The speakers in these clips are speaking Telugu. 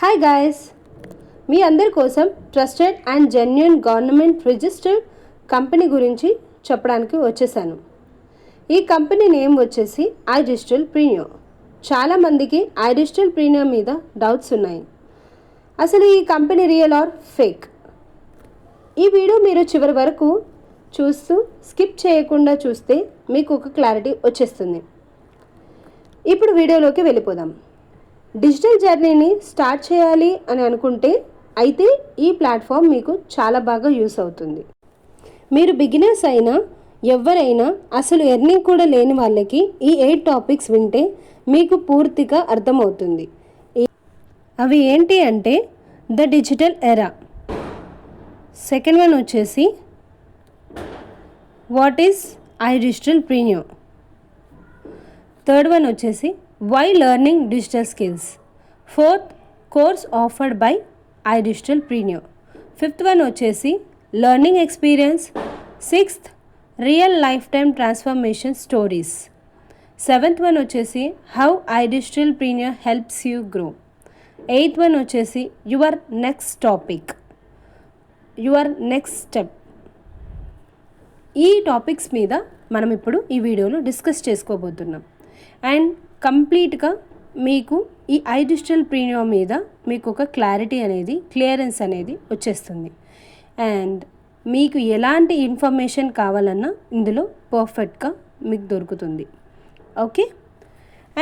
హాయ్ గాయస్, మీ అందరి కోసం trusted and genuine government registered company గురించి చెప్పడానికి వచ్చేసాను. ఈ కంపెనీ నేమ్ వచ్చేసి iDigital Premio. చాలామందికి iDigital Premio మీద డౌట్స్ ఉన్నాయి. అసలు ఈ కంపెనీ రియల్ ఆర్ ఫేక్? ఈ వీడియో మీరు చివరి వరకు చూస్తూ స్కిప్ చేయకుండా చూస్తే మీకు ఒక క్లారిటీ వచ్చేస్తుంది. ఇప్పుడు వీడియోలోకి వెళ్ళిపోదాం. డిజిటల్ జర్నీని స్టార్ట్ చేయాలి అని అనుకుంటే అయితే ఈ ప్లాట్ఫామ్ మీకు చాలా బాగా యూస్ అవుతుంది. మీరు బిగినర్స్ అయినా ఎవరైనా అసలు ఎర్నింగ్ కూడా లేని వాళ్ళకి ఈ 8 టాపిక్స్ వింటే మీకు పూర్తిగా అర్థమవుతుంది. అవి ఏంటి అంటే the digital era, second one వచ్చేసి what is iDigital Premio, third one వచ్చేసి why learning digital skills, fourth course offered by iDigital Premio, fifth one వచ్చేసి learning experience, sixth real life time transformation stories, seventh one వచ్చేసి how iDigital Premio helps you grow, eighth one వచ్చేసి your next topic, your next step. ఈ టాపిక్స్ మీద మనం ఇప్పుడు ఈ వీడియోలో డిస్కస్ చేసుకోబోతున్నాం. అండ్ కంప్లీట్గా మీకు ఈ iDigital Premio మీద మీకు ఒక క్లారిటీ అనేది, క్లియరెన్స్ అనేది వచ్చేస్తుంది. అండ్ మీకు ఎలాంటి ఇన్ఫర్మేషన్ కావాలన్నా ఇందులో పర్ఫెక్ట్గా మీకు దొరుకుతుంది. Okay.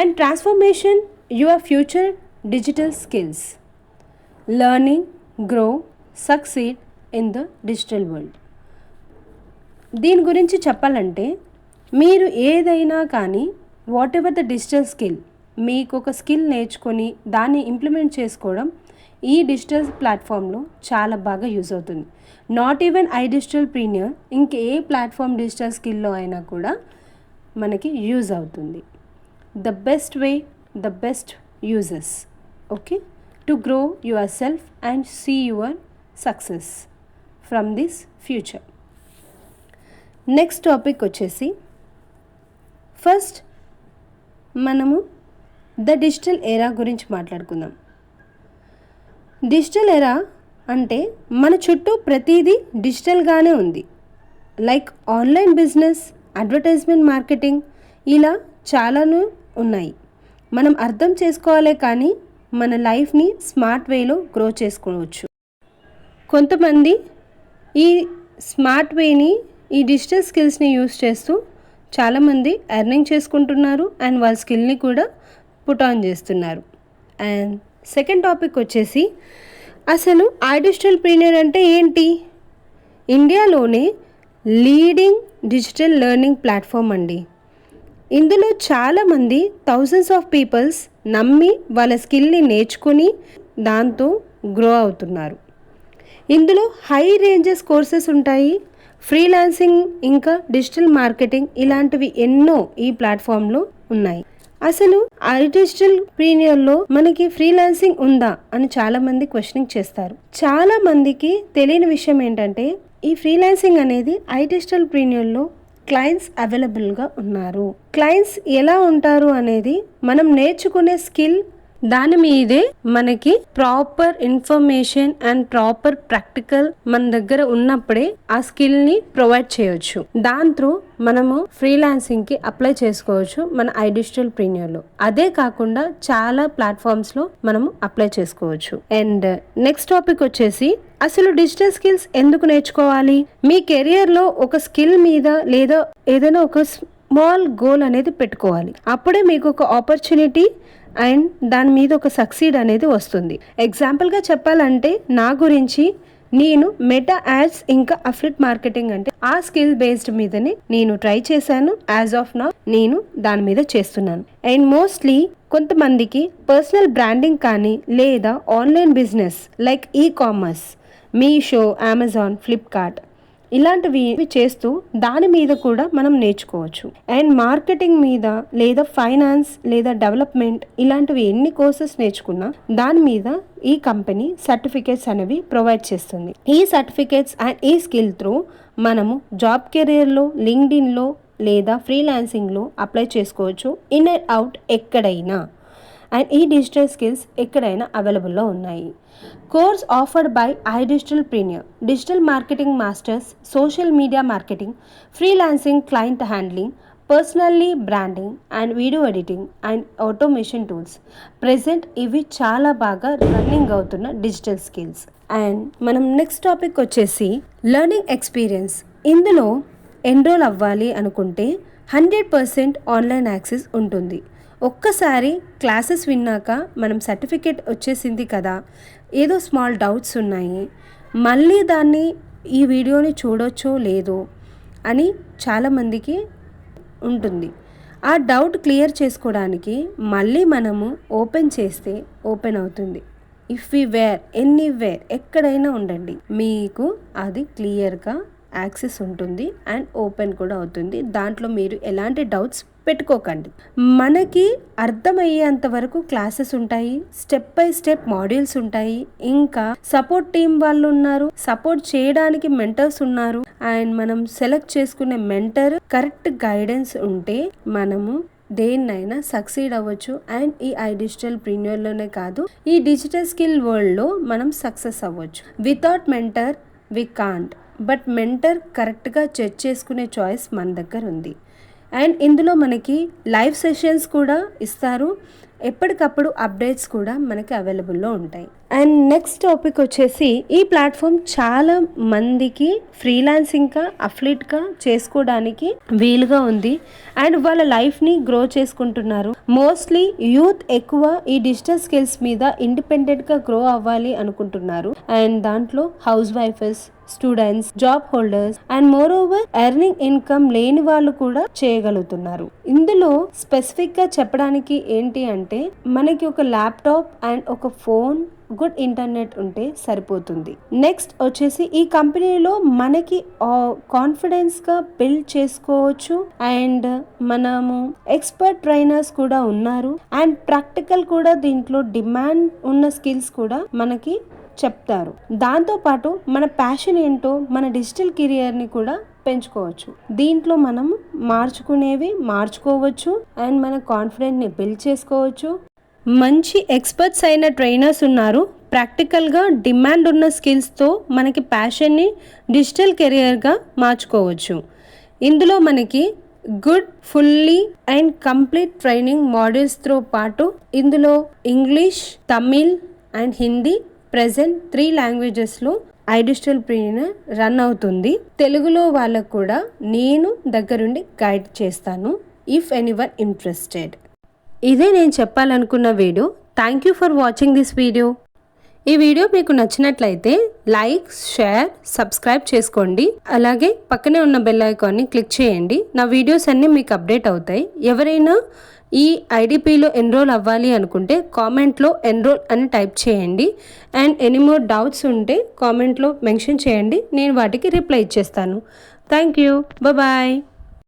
And transformation your future digital skills, learning, grow, succeed in the digital world. దీని గురించి చెప్పాలంటే మీరు ఏదైనా కానీ what ever the digital skill, మీకు ఒక స్కిల్ నేర్చుకొని దాన్ని ఇంప్లిమెంట్ చేసుకోవడం ఈ డిజిటల్ ప్లాట్ఫామ్లో చాలా బాగా యూజ్ అవుతుంది. నాట్ ఈవెన్ iDigital Premio, ఇంకే ప్లాట్ఫామ్ డిజిటల్ స్కిల్లో అయినా కూడా మనకి యూజ్ అవుతుంది. The best way, the best uses, okay, to grow yourself and see your success from this future. Next topic వచ్చేసి ఫస్ట్ మనము ద డిజిటల్ ఎరా గురించి మాట్లాడుకుందాం. డిజిటల్ ఎరా అంటే మన చుట్టూ ప్రతిదీ డిజిటల్గానే ఉంది. Like online business, advertisement, marketing, ఇలా చాలాను ఉన్నాయి. మనం అర్థం చేసుకోవాలే కానీ మన లైఫ్ని స్మార్ట్ వేలో గ్రో చేసుకోవచ్చు. కొంతమంది ఈ స్మార్ట్ వేని, ఈ డిజిటల్ స్కిల్స్ని యూస్ చేస్తూ చాలామంది ఎర్నింగ్ చేసుకుంటున్నారు అండ్ వాళ్ళ స్కిల్ని కూడా పుట్ ఆన్ చేస్తున్నారు. అండ్ సెకండ్ టాపిక్ వచ్చేసి అసలు iDigital Premio అంటే ఏంటి? ఇండియాలోనే లీడింగ్ డిజిటల్ లెర్నింగ్ ప్లాట్ఫామ్ అండి. ఇందులో చాలామంది థౌజండ్స్ ఆఫ్ పీపుల్స్ నమ్మి వాళ్ళ స్కిల్ని నేర్చుకుని దాంతో గ్రో అవుతున్నారు. ఇందులో హై రేంజెస్ కోర్సెస్ ఉంటాయి, ఫ్రీలాన్సింగ్, ఇంకా డిజిటల్ మార్కెటింగ్, ఇలాంటివి ఎన్నో ఈ ప్లాట్ఫామ్లో ఉన్నాయి. అసలు iDigital Premioలో మనకి ఫ్రీలాన్సింగ్ ఉందా అని చాలామంది క్వశ్చనింగ్ చేస్తారు. చాలామందికి తెలియని విషయం ఏంటంటే ఈ ఫ్రీలాన్సింగ్ అనేది iDigital Premioలో క్లయింట్స్ అవైలబుల్గా ఉన్నారు. క్లయింట్స్ ఎలా ఉంటారు అనేది మనం నేర్చుకునే స్కిల్, దాని మీదే మనకి proper information and proper practical మన దగ్గర ఉన్నప్పుడే ఆ స్కిల్ని ప్రొవైడ్ చేయొచ్చు. దాంతో మనము ఫ్రీలాన్సింగ్కి అప్లై చేసుకోవచ్చు మన iDigital Premioలో. అదే కాకుండా చాలా ప్లాట్ఫామ్స్లో మనము అప్లై చేసుకోవచ్చు. అండ్ నెక్స్ట్ టాపిక్ వచ్చేసి అసలు డిజిటల్ స్కిల్స్ ఎందుకు నేర్చుకోవాలి? మీ కెరియర్లో ఒక స్కిల్ మీద లేదా ఏదైనా ఒక స్మాల్ గోల్ అనేది పెట్టుకోవాలి. అప్పుడే మీకు ఒక ఆపర్చునిటీ అండ్ దాని మీద ఒక సక్సీడ్ అనేది వస్తుంది. ఎగ్జాంపుల్గా చెప్పాలంటే నా గురించి, నేను మెటా యాడ్స్ ఇంకా అఫిలియేట్ మార్కెటింగ్ అంటే ఆ స్కిల్ బేస్డ్ మీదనే నేను ట్రై చేశాను. యాజ్ ఆఫ్ నౌ నేను దాని మీద చేస్తున్నాను. అండ్ మోస్ట్లీ కొంతమందికి పర్సనల్ బ్రాండింగ్ కానీ లేదా online business like commerce, Meesho, Amazon, Flipkart ఇలాంటివి చేస్తూ దాని మీద కూడా మనం నేర్చుకోవచ్చు. అండ్ మార్కెటింగ్ మీద లేదా ఫైనాన్స్ లేదా డెవలప్మెంట్ ఇలాంటివి ఎన్ని కోర్సెస్ నేర్చుకున్నా దాని మీద ఈ కంపెనీ సర్టిఫికేట్స్ అనేవి ప్రొవైడ్ చేస్తుంది. ఈ సర్టిఫికేట్స్ అండ్ ఈ స్కిల్ త్రూ మనము జాబ్ కెరియర్లో, లింక్డ్ఇన్లో లేదా ఫ్రీలాన్సింగ్లో అప్లై చేసుకోవచ్చు, ఇన్ అండ్ అవుట్ ఎక్కడైనా. అండ్ ఈ డిజిటల్ స్కిల్స్ ఎక్కడైనా అవైలబుల్లో ఉన్నాయి. Course offered by iDigital premier, digital marketing masters, social media marketing, freelancing, client handling, personally branding and video editing and automation tools. Present ఇవి చాలా బాగా రన్నింగ్ అవుతున్న డిజిటల్ స్కిల్స్. అండ్ మనం నెక్స్ట్ టాపిక్ వచ్చేసి లెర్నింగ్ ఎక్స్పీరియన్స్. ఇందులో ఎన్రోల్ అవ్వాలి అనుకుంటే 100% ఆన్లైన్ యాక్సెస్ ఉంటుంది. ఒక్కసారి క్లాసెస్ విన్నాక మనం సర్టిఫికేట్ వచ్చేసింది కదా, ఏదో స్మాల్ డౌట్స్ ఉన్నాయి, మళ్ళీ దాన్ని ఈ వీడియోని చూడొచ్చో లేదో అని చాలామందికి ఉంటుంది. ఆ డౌట్ క్లియర్ చేసుకోవడానికి మళ్ళీ మనము ఓపెన్ చేస్తే ఓపెన్ అవుతుంది. ఇఫ్ వి వేర్ ఎనీవేర్, ఎక్కడైనా ఉండండి, మీకు అది క్లియర్గా యాక్సెస్ ఉంటుంది అండ్ ఓపెన్ కూడా అవుతుంది. దాంట్లో మీరు ఎలాంటి డౌట్స్ పెట్టుకోకండి. మనకి అర్థమయ్యేంత వరకు క్లాసెస్ ఉంటాయి, స్టెప్ బై స్టెప్ మాడ్యూల్స్ ఉంటాయి, ఇంకా సపోర్ట్ టీం వాళ్ళు ఉన్నారు, సపోర్ట్ చేయడానికి మెంటర్స్ ఉన్నారు. అండ్ మనం సెలెక్ట్ చేసుకునే మెంటర్ కరెక్ట్ గైడెన్స్ ఉంటే మనము దేన్నైనా సక్సీడ్ అవ్వచ్చు. అండ్ ఈ iDigital ప్రీమియర్లోనే కాదు, ఈ డిజిటల్ స్కిల్ వరల్డ్లో మనం సక్సెస్ అవ్వచ్చు. Without mentor we can't, but mentor కరెక్ట్గా జడ్జ్ చేసుకునే చాయిస్ మన దగ్గర ఉంది. అండ్ ఇందులో మనకి లైవ్ సెషన్స్ కూడా ఇస్తారు, ఎప్పటికప్పుడు అప్డేట్స్ కూడా మనకి అవైలబుల్లో ఉంటాయి. అండ్ నెక్స్ట్ టాపిక్ వచ్చేసి ఈ ప్లాట్ఫామ్ చాలా మందికి ఫ్రీలాన్సింగ్గా అఫ్లిట్గా చేసుకోవడానికి వీలుగా ఉంది అండ్ వాళ్ళ లైఫ్ని గ్రో చేసుకుంటున్నారు. మోస్ట్లీ యూత్ ఎక్కువ ఈ డిజిటల్ స్కిల్స్ మీద ఇండిపెండెంట్గా గ్రో అవ్వాలి అనుకుంటున్నారు. అండ్ దాంట్లో హౌస్ వైఫ్స్, students, job holders and moreover earning income లేని వాళ్ళు కూడా చేయగలుగుతున్నారు. ఇందులో స్పెసిఫిక్ గా చెప్పడానికి ఏంటి అంటే మనకి ఒక ల్యాప్టాప్ అండ్ ఒక ఫోన్, గుడ్ ఇంటర్నెట్ ఉంటే సరిపోతుంది. నెక్స్ట్ వచ్చేసి ఈ కంపెనీలో మనకి కాన్ఫిడెన్స్ గా బిల్డ్ చేసుకోవచ్చు అండ్ మనము ఎక్స్పర్ట్ ట్రైనర్స్ కూడా ఉన్నారు అండ్ ప్రాక్టికల్ కూడా దీంట్లో డిమాండ్ ఉన్న స్కిల్స్ కూడా మనకి చెప్తారు. దాంతోపాటు మన ప్యాషన్ ఏంటో, మన డిజిటల్ కెరియర్ని కూడా పెంచుకోవచ్చు. దీంట్లో మనం మార్చుకోవచ్చు అండ్ మన కాన్ఫిడెంట్ని బిల్డ్ చేసుకోవచ్చు. మంచి ఎక్స్పర్ట్స్ అయిన ట్రైనర్స్ ఉన్నారు. ప్రాక్టికల్గా డిమాండ్ ఉన్న స్కిల్స్తో మనకి ప్యాషన్ని డిజిటల్ కెరియర్గా మార్చుకోవచ్చు. ఇందులో మనకి good, fully and complete training మాడ్యూల్స్తో పాటు ఇందులో English, Tamil and Hindi present 3 లాంగ్వేజెస్లో iDigital ప్రీమియర్ రన్ అవుతుంది. తెలుగులో వాళ్ళకు కూడా నేను దగ్గరుండి గైడ్ చేస్తాను ఇఫ్ ఎనీవన్ ఇంట్రెస్టెడ్. ఇదే నేను చెప్పాలనుకున్న video. Thank you for watching this video. ఈ వీడియో మీకు నచ్చినట్లయితే లైక్, షేర్, సబ్స్క్రైబ్ చేసుకోండి. అలాగే పక్కనే ఉన్న బెల్ ఐకాన్ని క్లిక్ చేయండి. నా వీడియోస్ అన్నీ మీకు అప్డేట్ అవుతాయి. ఎవరైనా ఈ IDPలో ఎన్రోల్ అవ్వాలి అనుకుంటే కామెంట్లో ఎన్రోల్ అని టైప్ చేయండి. అండ్ ఎనీ మోర్ డౌట్స్ ఉంటే కామెంట్లో మెన్షన్ చేయండి, నేను వాటికి రిప్లై ఇచ్చేస్తాను. Thank you, bye.